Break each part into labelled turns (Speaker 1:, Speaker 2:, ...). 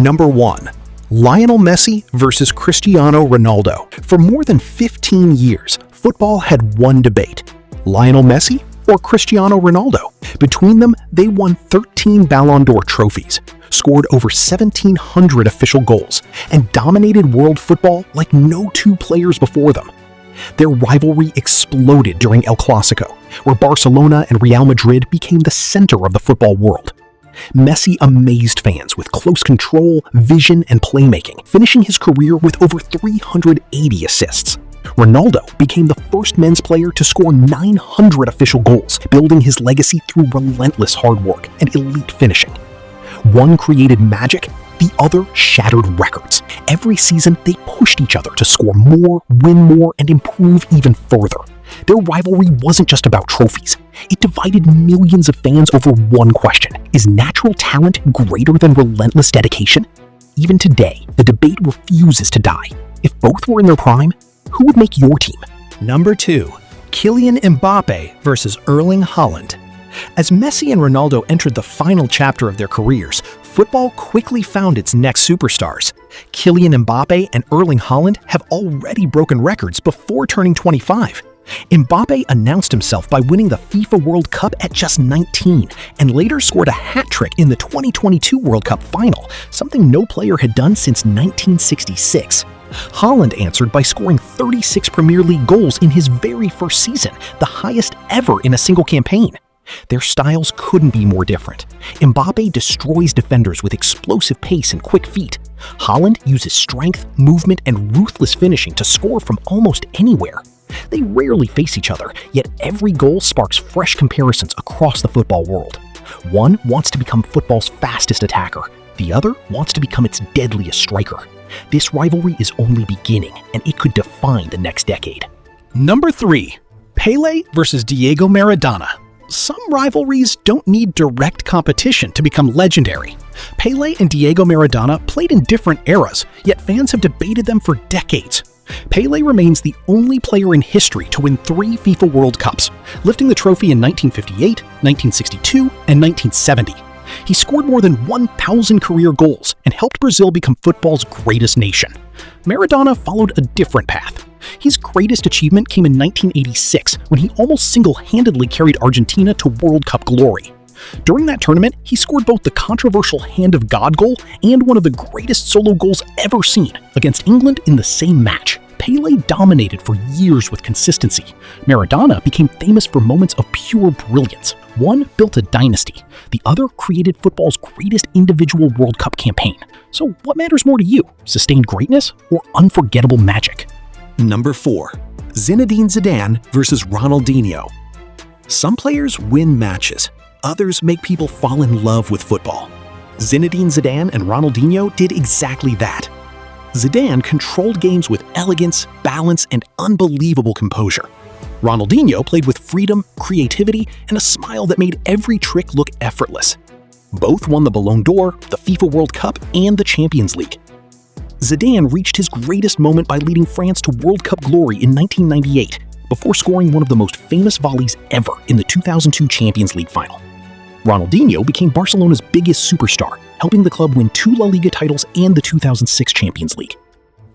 Speaker 1: Number 1. Lionel Messi versus Cristiano Ronaldo. For more than 15 years, football had one debate: Lionel Messi or Cristiano Ronaldo. Between them, they won 13 Ballon d'Or trophies, scored over 1,700 official goals, and dominated world football like no two players before them. Their rivalry exploded during El Clasico, where Barcelona and Real Madrid became the center of the football world. Messi amazed fans with close control, vision, and playmaking, finishing his career with over 380 assists. Ronaldo became the first men's player to score 900 official goals, building his legacy through relentless hard work and elite finishing. One created magic, the other shattered records. Every season, they pushed each other to score more, win more, and improve even further. Their rivalry wasn't just about trophies. It divided millions of fans over one question: is natural talent greater than relentless dedication? Even today, the debate refuses to die. If both were in their prime, who would make your team?
Speaker 2: Number 2. Kylian Mbappé versus Erling Haaland. As Messi and Ronaldo entered the final chapter of their careers, football quickly found its next superstars. Kylian Mbappé and Erling Haaland have already broken records before turning 25. Mbappé announced himself by winning the FIFA World Cup at just 19, and later scored a hat trick in the 2022 World Cup final, something no player had done since 1966. Haaland answered by scoring 36 Premier League goals in his very first season, the highest ever in a single campaign. Their styles couldn't be more different. Mbappé destroys defenders with explosive pace and quick feet. Haaland uses strength, movement, and ruthless finishing to score from almost anywhere. They rarely face each other, yet every goal sparks fresh comparisons across the football world. One wants to become football's fastest attacker. The other wants to become its deadliest striker. This rivalry is only beginning, and it could define the next decade. Number 3. Pelé versus Diego Maradona. Some rivalries don't need direct competition to become legendary. Pelé and Diego Maradona played in different eras, yet fans have debated them for decades. Pelé remains the only player in history to win 3 FIFA World Cups, lifting the trophy in 1958, 1962, and 1970. He scored more than 1,000 career goals and helped Brazil become football's greatest nation. Maradona followed a different path. His greatest achievement came in 1986, when he almost single-handedly carried Argentina to World Cup glory. During that tournament, he scored both the controversial Hand of God goal and one of the greatest solo goals ever seen, against England in the same match. Pelé dominated for years with consistency. Maradona became famous for moments of pure brilliance. One built a dynasty. The other created football's greatest individual World Cup campaign. So what matters more to you, sustained greatness or unforgettable magic?
Speaker 1: Number 4. Zinedine Zidane versus Ronaldinho. Some players win matches. Others make people fall in love with football. Zinedine Zidane and Ronaldinho did exactly that. Zidane controlled games with elegance, balance, and unbelievable composure. Ronaldinho played with freedom, creativity, and a smile that made every trick look effortless. Both won the Ballon d'Or, the FIFA World Cup, and the Champions League. Zidane reached his greatest moment by leading France to World Cup glory in 1998, before scoring one of the most famous volleys ever in the 2002 Champions League final. Ronaldinho became Barcelona's biggest superstar, helping the club win 2 La Liga titles and the 2006 Champions League.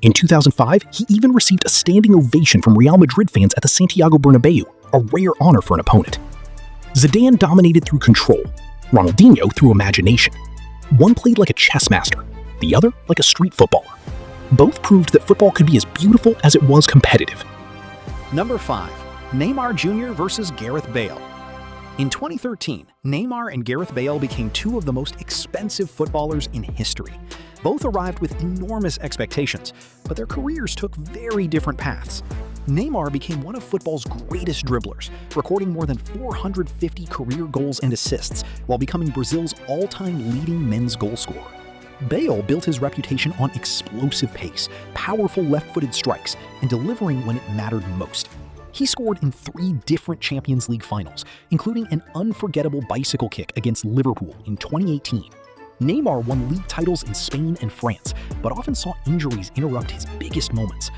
Speaker 1: In 2005, he even received a standing ovation from Real Madrid fans at the Santiago Bernabeu, a rare honor for an opponent. Zidane dominated through control, Ronaldinho through imagination. One played like a chess master, the other like a street footballer. Both proved that football could be as beautiful as it was competitive.
Speaker 2: Number 5. Neymar Jr. versus Gareth Bale. In 2013, Neymar and Gareth Bale became 2 of the most expensive footballers in history. Both arrived with enormous expectations, but their careers took very different paths. Neymar became one of football's greatest dribblers, recording more than 450 career goals and assists, while becoming Brazil's all-time leading men's goal scorer. Bale built his reputation on explosive pace, powerful left-footed strikes, and delivering when it mattered most. He scored in 3 different Champions League finals, including an unforgettable bicycle kick against Liverpool in 2018. Neymar won league titles in Spain and France, but often saw injuries interrupt his biggest moments.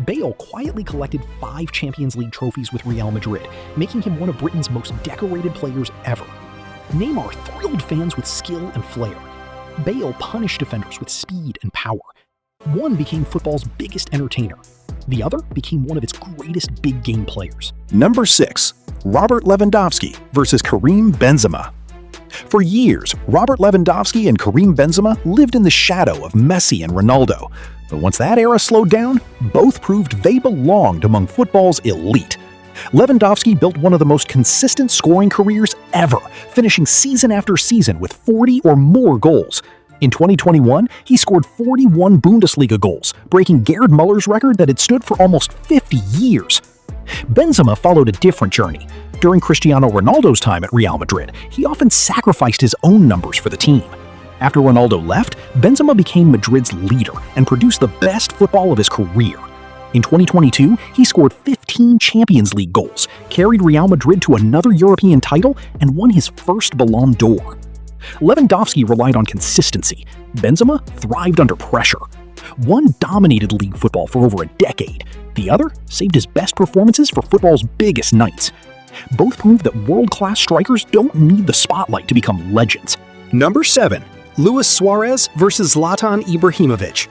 Speaker 2: Bale quietly collected 5 Champions League trophies with Real Madrid, making him one of Britain's most decorated players ever. Neymar thrilled fans with skill and flair. Bale punished defenders with speed and power. One became football's biggest entertainer. The other became one of its greatest big game players.
Speaker 1: Number 6. Robert Lewandowski versus Karim Benzema. For years, Robert Lewandowski and Karim Benzema lived in the shadow of Messi and Ronaldo. But once that era slowed down, both proved they belonged among football's elite. Lewandowski built one of the most consistent scoring careers ever, finishing season after season with 40 or more goals. In 2021, he scored 41 Bundesliga goals, breaking Gerd Muller's record that had stood for almost 50 years. Benzema followed a different journey. During Cristiano Ronaldo's time at Real Madrid, he often sacrificed his own numbers for the team. After Ronaldo left, Benzema became Madrid's leader and produced the best football of his career. In 2022, he scored 15 Champions League goals, carried Real Madrid to another European title, and won his first Ballon d'Or. Lewandowski relied on consistency. Benzema thrived under pressure. One dominated league football for over a decade. The other saved his best performances for football's biggest nights. Both prove that world-class strikers don't need the spotlight to become legends.
Speaker 2: Number 7. Luis Suárez versus Zlatan Ibrahimović.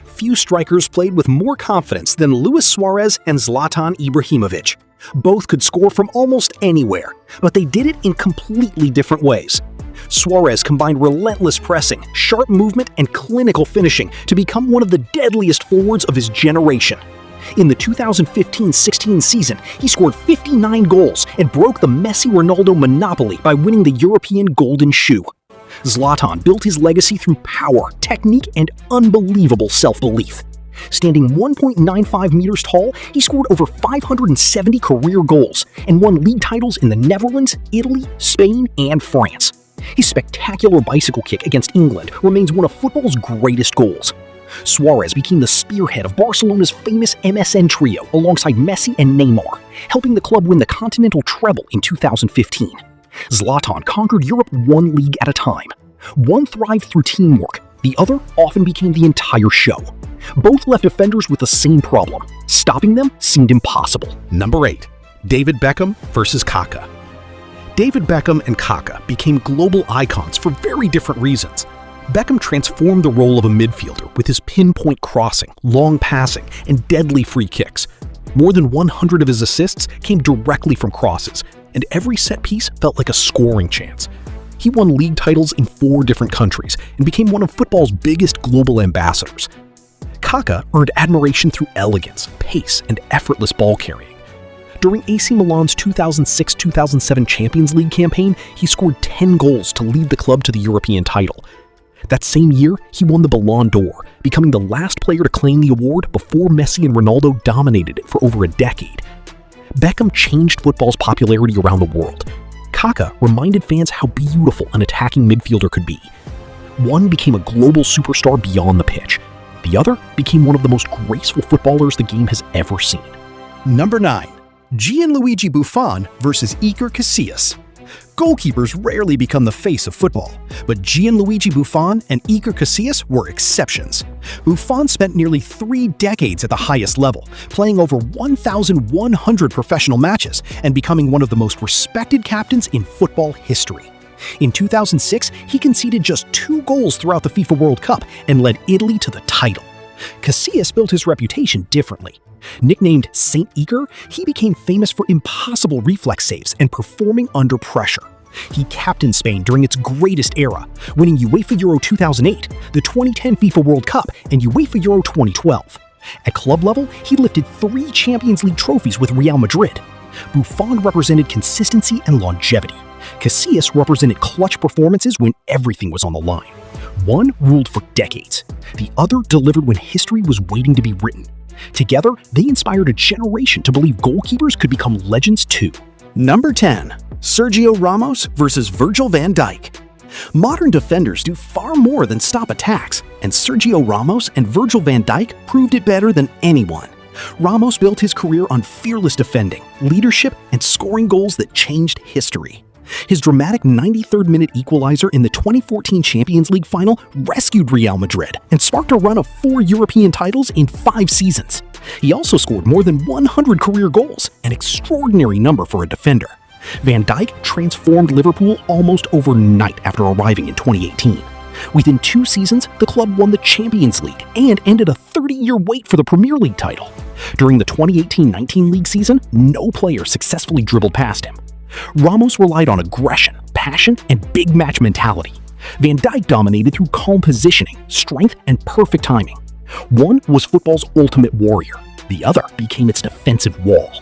Speaker 2: Few strikers played with more confidence than Luis Suárez and Zlatan Ibrahimović. Both could score from almost anywhere, but they did it in completely different ways. Suárez combined relentless pressing, sharp movement, and clinical finishing to become one of the deadliest forwards of his generation. In the 2015-16 season, he scored 59 goals and broke the Messi-Ronaldo monopoly by winning the European Golden Shoe. Zlatan built his legacy through power, technique, and unbelievable self-belief. Standing 1.95 meters tall, he scored over 570 career goals and won league titles in the Netherlands, Italy, Spain, and France. His spectacular bicycle kick against England remains one of football's greatest goals. Suárez became the spearhead of Barcelona's famous MSN trio alongside Messi and Neymar, helping the club win the continental treble in 2015. Zlatan conquered Europe one league at a time. One thrived through teamwork, the other often became the entire show. Both left defenders with the same problem. Stopping them seemed impossible.
Speaker 1: Number 8. David Beckham versus Kaká. David Beckham and Kaká became global icons for very different reasons. Beckham transformed the role of a midfielder with his pinpoint crossing, long passing, and deadly free kicks. More than 100 of his assists came directly from crosses, and every set piece felt like a scoring chance. He won league titles in 4 different countries and became one of football's biggest global ambassadors. Kaká earned admiration through elegance, pace, and effortless ball carrying. During AC Milan's 2006-2007 Champions League campaign, he scored 10 goals to lead the club to the European title. That same year, he won the Ballon d'Or, becoming the last player to claim the award before Messi and Ronaldo dominated it for over a decade. Beckham changed football's popularity around the world. Kaká reminded fans how beautiful an attacking midfielder could be. One became a global superstar beyond the pitch. The other became one of the most graceful footballers the game has ever seen.
Speaker 2: Number 9. Gianluigi Buffon versus Iker Casillas. Goalkeepers rarely become the face of football, but Gianluigi Buffon and Iker Casillas were exceptions. Buffon spent nearly 3 decades at the highest level, playing over 1,100 professional matches and becoming one of the most respected captains in football history. In 2006, he conceded just 2 goals throughout the FIFA World Cup and led Italy to the title. Casillas built his reputation differently. Nicknamed Saint Iker, he became famous for impossible reflex saves and performing under pressure. He captained Spain during its greatest era, winning UEFA Euro 2008, the 2010 FIFA World Cup, and UEFA Euro 2012. At club level, he lifted 3 Champions League trophies with Real Madrid. Buffon represented consistency and longevity. Casillas represented clutch performances when everything was on the line. One ruled for decades. The other delivered when history was waiting to be written. Together, they inspired a generation to believe goalkeepers could become legends too.
Speaker 1: Number 10. Sergio Ramos versus Virgil van Dijk. Modern defenders do far more than stop attacks, and Sergio Ramos and Virgil van Dijk proved it better than anyone. Ramos built his career on fearless defending, leadership, and scoring goals that changed history. His dramatic 93rd-minute equalizer in the 2014 Champions League final rescued Real Madrid and sparked a run of 4 European titles in 5 seasons. He also scored more than 100 career goals, an extraordinary number for a defender. Van Dijk transformed Liverpool almost overnight after arriving in 2018. Within 2 seasons, the club won the Champions League and ended a 30-year wait for the Premier League title. During the 2018-19 league season, no player successfully dribbled past him. Ramos relied on aggression, passion, and big match mentality. Van Dijk dominated through calm positioning, strength, and perfect timing. One was football's ultimate warrior. The other became its defensive wall.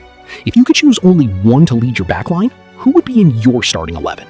Speaker 1: If you could choose only one to lead your backline, who would be in your starting 11?